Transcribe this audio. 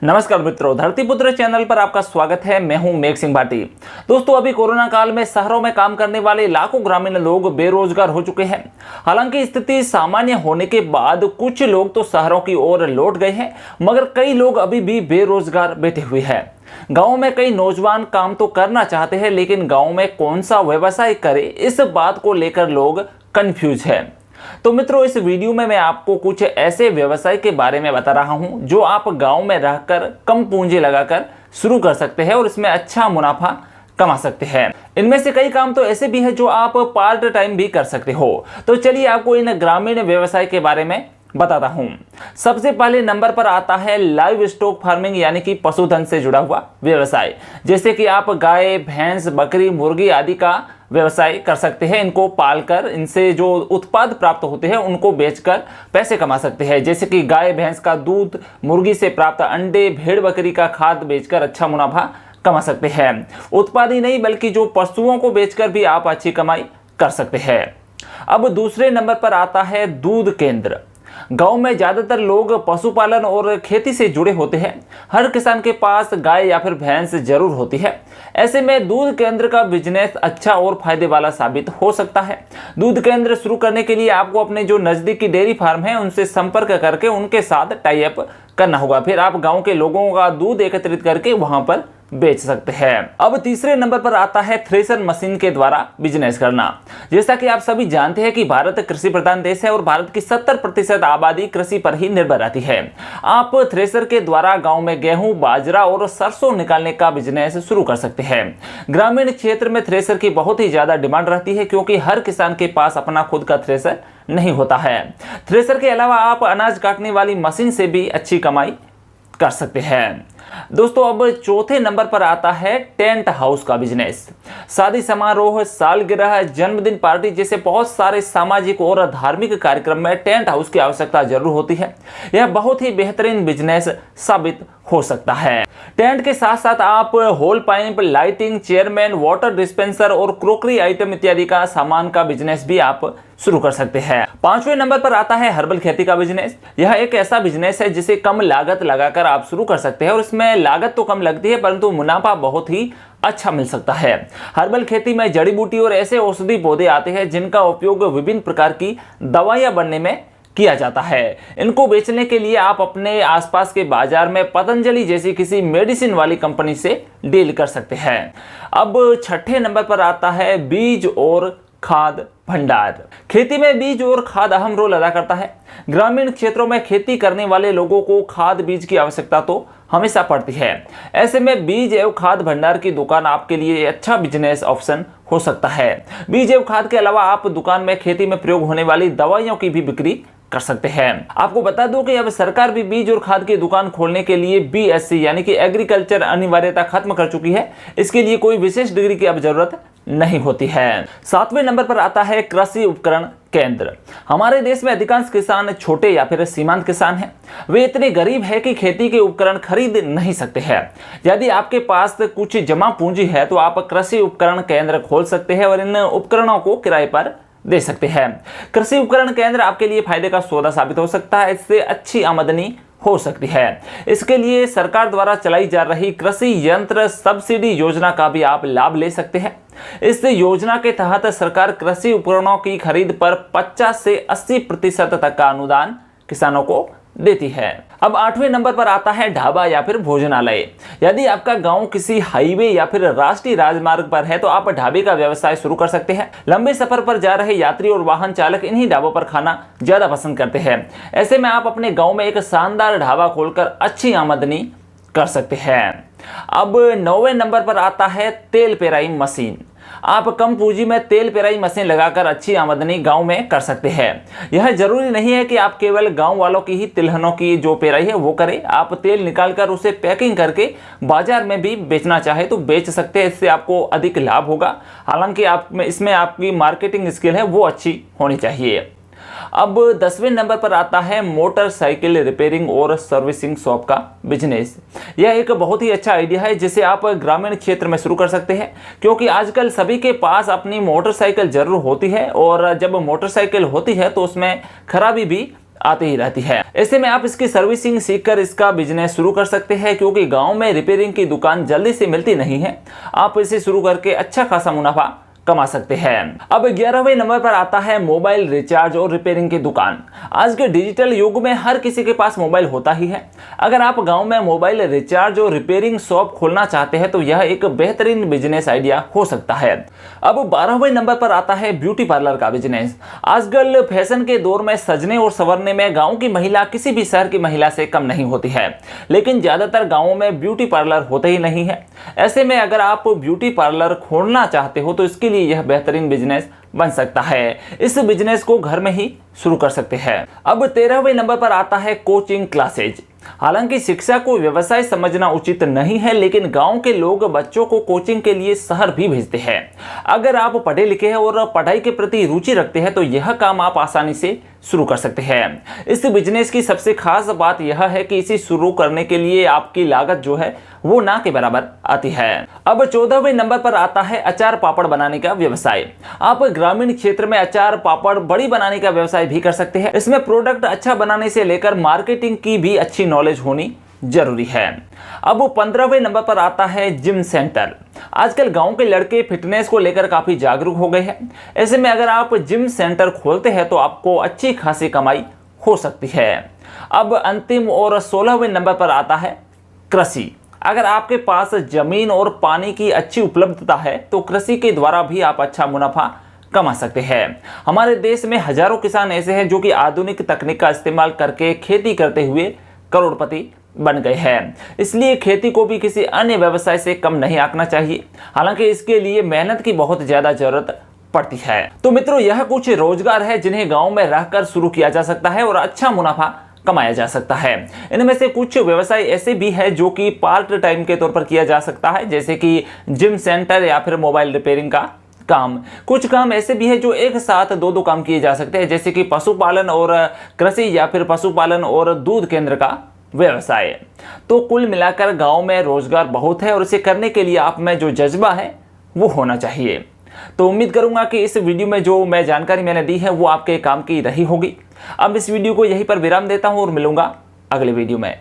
नमस्कार मित्रों, धरतीपुत्र चैनल पर आपका स्वागत है। मैं हूं मेघ सिंह भाटी। दोस्तों, अभी कोरोना काल में शहरों में काम करने वाले लाखों ग्रामीण लोग बेरोजगार हो चुके हैं। हालांकि स्थिति सामान्य होने के बाद कुछ लोग तो शहरों की ओर लौट गए हैं, मगर कई लोग अभी भी बेरोजगार बैठे हुए हैं। गाँव में कई नौजवान काम तो करना चाहते हैं, लेकिन गाँव में कौन सा व्यवसाय करे, इस बात को लेकर लोग कंफ्यूज है। तो मित्रों, इस वीडियो में मैं आपको कुछ ऐसे व्यवसाय के बारे में बता रहा हूं जो आप गांव में रहकर कम पूंजी लगाकर शुरू कर सकते हैं और इसमें अच्छा मुनाफा कमा सकते हैं। इनमें से कई काम तो ऐसे भी है जो आप पार्ट टाइम भी कर सकते हो। तो चलिए आपको इन ग्रामीण व्यवसाय के बारे में बताता हूं। सबसे पहले नंबर पर आता है लाइव स्टॉक फार्मिंग, यानी कि पशुधन से जुड़ा हुआ व्यवसाय। जैसे कि आप गाय, भैंस, बकरी, मुर्गी आदि का व्यवसाय कर सकते हैं। इनको पालकर इनसे जो उत्पाद प्राप्त होते हैं उनको बेचकर पैसे कमा सकते हैं। जैसे कि गाय भैंस का दूध, मुर्गी से प्राप्त अंडे, भेड़ बकरी का खाद बेचकर अच्छा मुनाफा कमा सकते हैं। उत्पाद ही नहीं बल्कि जो पशुओं को बेचकर भी आप अच्छी कमाई कर सकते हैं। अब दूसरे नंबर पर आता है दूध केंद्र। गांव में ज्यादातर लोग पशुपालन और खेती से जुड़े होते हैं। हर किसान के पास गाय या फिर भैंस जरूर होती है। ऐसे में दूध केंद्र का बिजनेस अच्छा और फायदे वाला साबित हो सकता है। दूध केंद्र शुरू करने के लिए आपको अपने जो नजदीकी डेयरी फार्म है उनसे संपर्क करके उनके साथ टाई अप करना होगा। फिर आप गांव के लोगों का दूध एकत्रित करके वहां पर बेच सकते हैं। अब तीसरे नंबर पर आता है थ्रेशर मशीन के द्वारा बिजनेस करना। जैसा कि आप सभी जानते हैं कि भारत कृषि प्रधान देश है और भारत की 70% आबादी कृषि पर ही निर्भर रहती है। आप थ्रेशर के द्वारा गांव में गेहूं, बाजरा और सरसों निकालने का बिजनेस शुरू कर सकते हैं। ग्रामीण क्षेत्र में थ्रेशर की बहुत ही ज्यादा डिमांड रहती है, क्योंकि हर किसान के पास अपना खुद का थ्रेशर नहीं होता है। थ्रेशर के अलावा आप अनाज काटने वाली मशीन से भी अच्छी कमाई कर सकते हैं। दोस्तों, अब चौथे नंबर पर आता है टेंट हाउस का बिजनेस। शादी समारोह, सालगिरह, जन्मदिन पार्टी जैसे बहुत सारे सामाजिक और धार्मिक कार्यक्रम में टेंट हाउस की आवश्यकता जरूर होती है। यह बहुत ही बेहतरीन बिजनेस साबित हो सकता है। टेंट के साथ साथ आप hole pipe, lighting, chairman, water dispenser और क्रोकरी आइटम इत्यादि का सामान का बिजनेस भी आप शुरू कर सकते हैं। पांचवें नंबर पर आता है हर्बल खेती का बिजनेस। यह एक ऐसा बिजनेस है जिसे कम लागत लगाकर आप शुरू कर सकते हैं और इसमें लागत तो कम लगती है परंतु मुनाफा बहुत ही अच्छा मिल सकता है। हर्बल खेती में जड़ी बूटी और ऐसे औषधि पौधे आते हैं जिनका उपयोग विभिन्न प्रकार की दवाइयां बनने में किया जाता है। इनको बेचने के लिए आप अपने आसपास के बाजार में पतंजलि जैसी किसी मेडिसिन वाली कंपनी से डील कर सकते हैं। अब छठे नंबर पर आता है बीज और खाद भंडार। खेती में बीज और खाद अहम रोल अदा करता है। ग्रामीण क्षेत्रों में खेती करने वाले लोगों को खाद बीज की आवश्यकता तो हमेशा पड़ती है। ऐसे में बीज एवं खाद भंडार की दुकान आपके लिए अच्छा बिजनेस ऑप्शन हो सकता है। बीज एवं खाद के अलावा आप दुकान में खेती में प्रयोग होने वाली दवाइयों की भी बिक्री कर सकते हैं। आपको बता दूं कि अब सरकार भी बीज और खाद की दुकान खोलने के लिए बीएससी यानी कि एग्रीकल्चर अनिवार्यता खत्म कर चुकी है। इसके लिए कोई विशेष डिग्री की अब जरूरत नहीं होती है। सातवें नंबर पर आता है कृषि उपकरण केंद्र। हमारे देश में अधिकांश किसान छोटे या फिर सीमांत किसान हैं। वे इतने गरीब हैं कि खेती के उपकरण खरीद नहीं सकते हैं। यदि आपके पास कुछ जमा पूंजी है तो आप कृषि उपकरण केंद्र खोल सकते हैं और इन उपकरणों को किराए पर दे सकते हैं। कृषि उपकरण केंद्र आपके लिए फायदे का सौदा साबित हो सकता है। इससे अच्छी आमदनी हो सकती है। इसके लिए सरकार द्वारा चलाई जा रही कृषि यंत्र सब्सिडी योजना का भी आप लाभ ले सकते हैं। इस योजना के तहत सरकार कृषि उपकरणों की खरीद पर 50 से 80% तक का अनुदान किसानों को देती है। अब आठवें नंबर पर आता है ढाबा या फिर भोजनालय। यदि आपका गांव किसी हाईवे या फिर राष्ट्रीय राजमार्ग पर है तो आप ढाबे का व्यवसाय शुरू कर सकते हैं। लंबे सफर पर जा रहे यात्री और वाहन चालक इन्हीं ढाबों पर खाना ज्यादा पसंद करते हैं। ऐसे में आप अपने गांव में एक शानदार ढाबा खोलकर अच्छी आमदनी कर सकते हैं। अब 9वें नंबर पर आता है तेल पेराई मशीन। आप कम पूंजी में तेल पेराई मशीन लगाकर अच्छी आमदनी गांव में कर सकते हैं। यह जरूरी नहीं है कि आप केवल गांव वालों की ही तिलहनों की जो पेराई है वो करें। आप तेल निकालकर उसे पैकिंग करके बाजार में भी बेचना चाहे तो बेच सकते हैं। इससे आपको अधिक लाभ होगा। हालांकि इसमें आपकी मार्केटिंग स्किल है वो अच्छी होनी चाहिए। अब 10वें नंबर पर आता है मोटरसाइकिल रिपेयरिंग और सर्विसिंग शॉप का बिजनेस। यह एक बहुत ही अच्छा आइडिया है जिसे आप ग्रामीण क्षेत्र में शुरू कर सकते हैं, क्योंकि आजकल सभी के पास अपनी मोटरसाइकिल जरूर होती है और जब मोटरसाइकिल होती है तो उसमें खराबी भी आती ही रहती है। ऐसे में आप इसकी सर्विसिंग सीखकर इसका बिजनेस शुरू कर सकते हैं, क्योंकि गांव में रिपेयरिंग की दुकान जल्दी से मिलती नहीं है। आप इसे शुरू करके अच्छा खासा मुनाफा कमा सकते हैं। अब 11वें नंबर पर आता है मोबाइल रिचार्ज और रिपेयरिंग की दुकान। आज के डिजिटल युग में हर किसी के पास मोबाइल होता ही है। अगर आप गांव में मोबाइल रिचार्ज और रिपेयरिंग शॉप खोलना चाहते हैं तो यह एक बेहतरीन बिजनेस आइडिया हो सकता है। अब 12वें नंबर पर आता है ब्यूटी पार्लर का बिजनेस। आजकल फैशन के दौर में सजने और संवरने में गाँव की महिला किसी भी शहर की महिला से कम नहीं होती है, लेकिन ज्यादातर गाँवों में ब्यूटी पार्लर होते ही नहीं है। ऐसे में अगर आप ब्यूटी पार्लर खोलना चाहते हो तो इसके लिए यह बेहतरीन बिजनेस बन सकता है। इस बिजनेस को घर में ही शुरू कर सकते हैं। अब 13वें नंबर पर आता है कोचिंग क्लासेज। हालांकि शिक्षा को व्यवसाय समझना उचित नहीं है, लेकिन गांव के लोग बच्चों को कोचिंग के लिए शहर भी भेजते हैं। अगर आप पढ़े लिखे हैं और पढ़ाई के प्रति रुचि रखते हैं तो यह काम आप आसानी से शुरू कर सकते हैं। इस बिजनेस की सबसे खास बात यह है कि इसे शुरू करने के लिए आपकी लागत जो है वो ना के बराबर आती है। अब 14वें नंबर पर आता है अचार पापड़ बनाने का व्यवसाय। आप ग्रामीण क्षेत्र में अचार पापड़ बड़ी बनाने का व्यवसाय भी कर सकते हैं। इसमें प्रोडक्ट अच्छा बनाने से लेकर मार्केटिंग की भी अच्छी नॉलेज होनी जरूरी है। अब 15वें नंबर पर आता है जिम सेंटर। आजकल गांव के लड़के फिटनेस को लेकर काफी जागरूक हो गए हैं। ऐसे में अगर आप जिम सेंटर खोलते हैं तो आपको अच्छी खासी कमाई हो सकती है। अब अंतिम और 16वें नंबर पर आता है कृषि। अगर आपके पास जमीन और पानी की अच्छी उपलब्धता है तो कृषि के द्वारा भी आप अच्छा मुनाफा कमा सकते हैं। हमारे देश में हजारों किसान ऐसे हैं जो कि आधुनिक तकनीक का इस्तेमाल करके खेती करते हुए करोड़पति बन गए हैं। इसलिए खेती को भी किसी अन्य व्यवसाय से कम नहीं आंकना चाहिए। हालांकि इसके लिए मेहनत की बहुत ज्यादा जरूरत पड़ती है। तो मित्रों, यह कुछ रोजगार है जिन्हें गांव में रहकर शुरू किया जा सकता है और अच्छा मुनाफा कमाया जा सकता है। इनमें से कुछ व्यवसाय ऐसे भी है जो कि पार्ट टाइम के तौर पर किया जा सकता है, जैसे कि जिम सेंटर या फिर मोबाइल रिपेयरिंग का काम। कुछ काम ऐसे भी है जो एक साथ दो काम किए जा सकते हैं, जैसे कि पशुपालन और कृषि या फिर पशुपालन और दूध केंद्र का व्यवसाय। तो कुल मिलाकर गांव में रोजगार बहुत है और इसे करने के लिए आप में जो जज्बा है वो होना चाहिए। तो उम्मीद करूंगा कि इस वीडियो में जो मैं जानकारी मैंने दी है वो आपके काम की रही होगी। अब इस वीडियो को यहीं पर विराम देता हूं और मिलूंगा अगले वीडियो में।